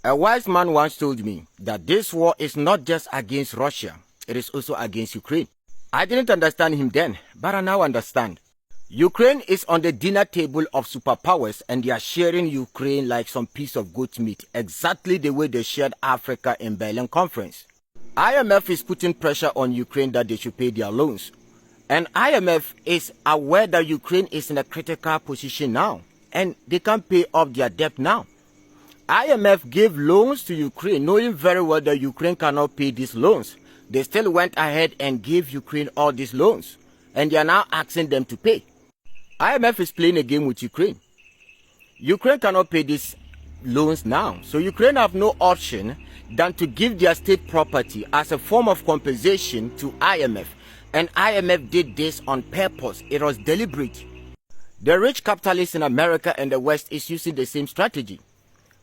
A wise man once told me that this war is not just against Russia, it is also against Ukraine. I didn't understand him then, but I now understand. Ukraine is on the dinner table of superpowers and they are sharing Ukraine like some piece of goat meat, exactly the way they shared Africa in Berlin Conference. IMF is putting pressure on Ukraine that they should pay their loans. And IMF is aware that Ukraine is in a critical position now and they can't pay off their debt now. IMF gave loans to Ukraine knowing very well that Ukraine cannot pay these loans. They still went ahead and gave Ukraine all these loans and they are now asking them to pay. IMF is playing a game with Ukraine. Ukraine cannot pay these loans now, so Ukraine have no option than to give their state property as a form of compensation to IMF. And IMF did this on purpose. It was deliberate. The rich capitalists in America and the West is using the same strategy.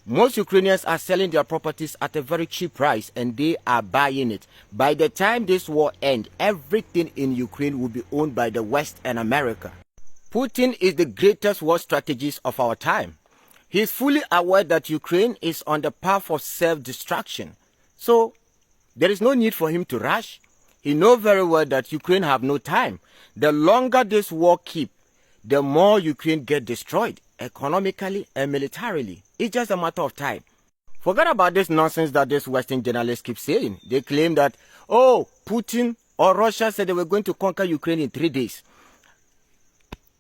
Most Ukrainians are selling their properties at a very cheap price and they are buying it. By the time this war ends, everything in Ukraine will be owned by the West and America. Putin is the greatest war strategist of our time. He is fully aware that Ukraine is on the path of self-destruction. So, there is no need for him to rush. He knows very well that Ukraine have no time. The longer this war keeps, the more Ukraine get destroyed, economically and militarily. It's just a matter of time. Forget about this nonsense that this Western journalists keep saying. They claim that, oh, Putin or Russia said they were going to conquer Ukraine in 3 days.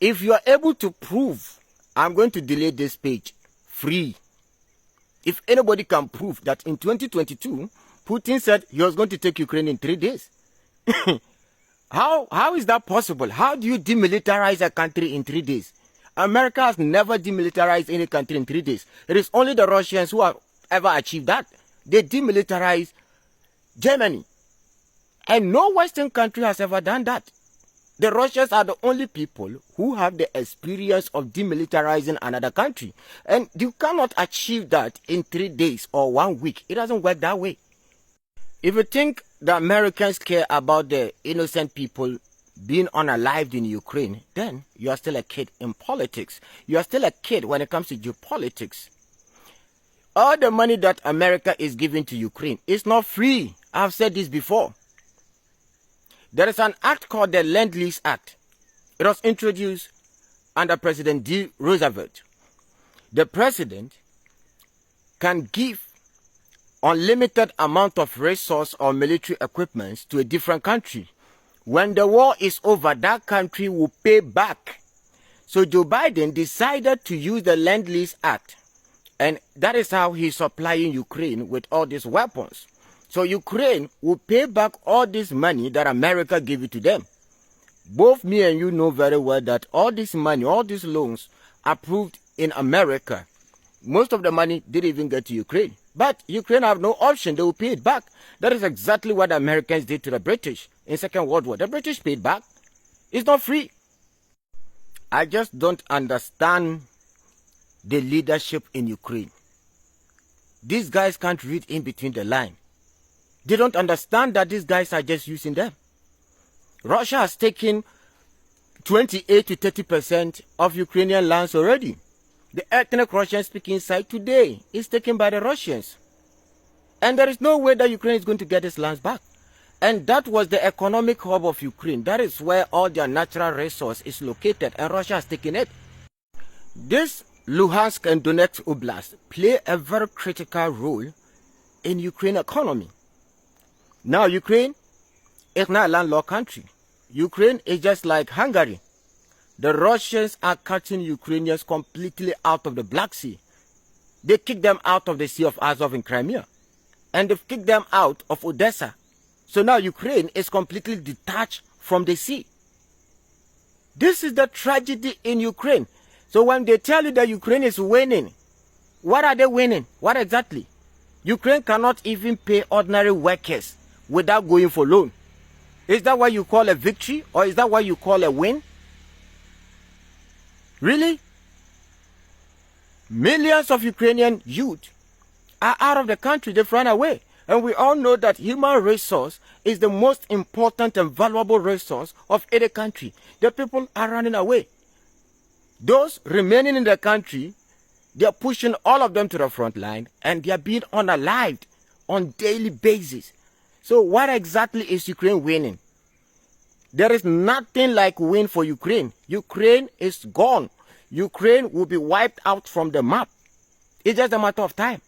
If you are able to prove, I'm going to delete this page, free. If anybody can prove that in 2022, Putin said he was going to take Ukraine in 3 days. How is that possible? How do you demilitarize a country in 3 days? America has never demilitarized any country in 3 days. It is only the Russians who have ever achieved that. They demilitarized Germany. And no Western country has ever done that. The Russians are the only people who have the experience of demilitarizing another country. And you cannot achieve that in 3 days or 1 week. It doesn't work that way. If you think the Americans care about the innocent people being unalived in Ukraine, then you are still a kid in politics. You are still a kid when it comes to geopolitics. All the money that America is giving to Ukraine is not free. I've said this before. There is an act called the Lend-Lease Act. It was introduced under President D. Roosevelt. The president can give unlimited amount of resource or military equipment to a different country. When the war is over, that country will pay back. So Joe Biden decided to use the Lend-Lease Act. And that is how he's supplying Ukraine with all these weapons. So Ukraine will pay back all this money that America gave it to them. Both me and you know very well that all this money, all these loans approved in America, most of the money didn't even get to Ukraine. But Ukraine have no option. They will pay it back. That is exactly what the Americans did to the British in Second World War. The British paid back. It's not free. I just don't understand the leadership in Ukraine. These guys can't read in between the lines. They don't understand that these guys are just using them. Russia has taken 28 to 30% of Ukrainian lands already. The ethnic Russian-speaking side today is taken by the Russians. And there is no way that Ukraine is going to get its lands back. And that was the economic hub of Ukraine. That is where all their natural resource is located, and Russia has taken it. This Luhansk and Donetsk Oblast play a very critical role in Ukraine economy. Now, Ukraine is not a landlocked country. Ukraine is just like Hungary. The Russians are cutting Ukrainians completely out of the Black Sea. They kicked them out of the Sea of Azov in Crimea. And they've kicked them out of Odessa. So now Ukraine is completely detached from the sea. This is the tragedy in Ukraine. So when they tell you that Ukraine is winning, what are they winning? What exactly? Ukraine cannot even pay ordinary workers without going for loan. Is that what you call a victory? Or is that what you call a win? Really? Millions of Ukrainian youth are out of the country. They've run away. And we all know that human resource is the most important and valuable resource of any country. The people are running away. Those remaining in the country, They are pushing all of them to the front line, and they are being unalived on daily basis. So what exactly is Ukraine winning? There is nothing like win for Ukraine. Ukraine is gone. Ukraine will be wiped out from the map. It's just a matter of time.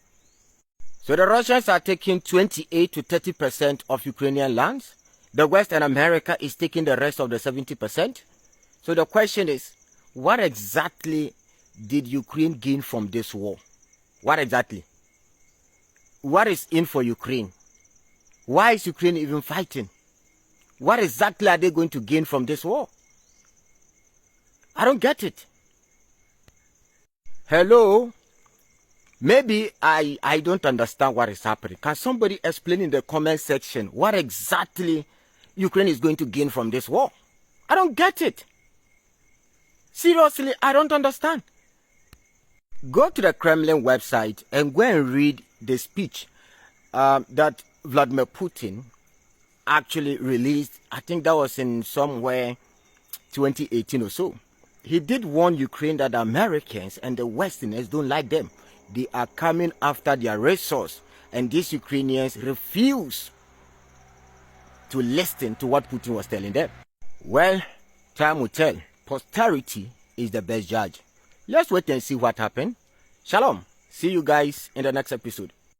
So the Russians are taking 28 to 30% of Ukrainian lands. The West and America is taking the rest of the 70%. So the question is, what exactly did Ukraine gain from this war? What exactly? What is in for Ukraine? Why is Ukraine even fighting? What exactly are they going to gain from this war? I don't get it. Hello? Maybe I don't understand what is happening. Can somebody explain in the comment section what exactly Ukraine is going to gain from this war? I don't get it. Seriously, I don't understand. Go to the Kremlin website and go and read the speech that Vladimir Putin actually released. I think that was in somewhere 2018 or so. He did warn Ukraine that the Americans and the Westerners don't like them. They are coming after their resource, and these Ukrainians refuse to listen to what Putin was telling them. Well, time will tell. Posterity is the best judge. Let's wait and see what happens. Shalom. See you guys in the next episode.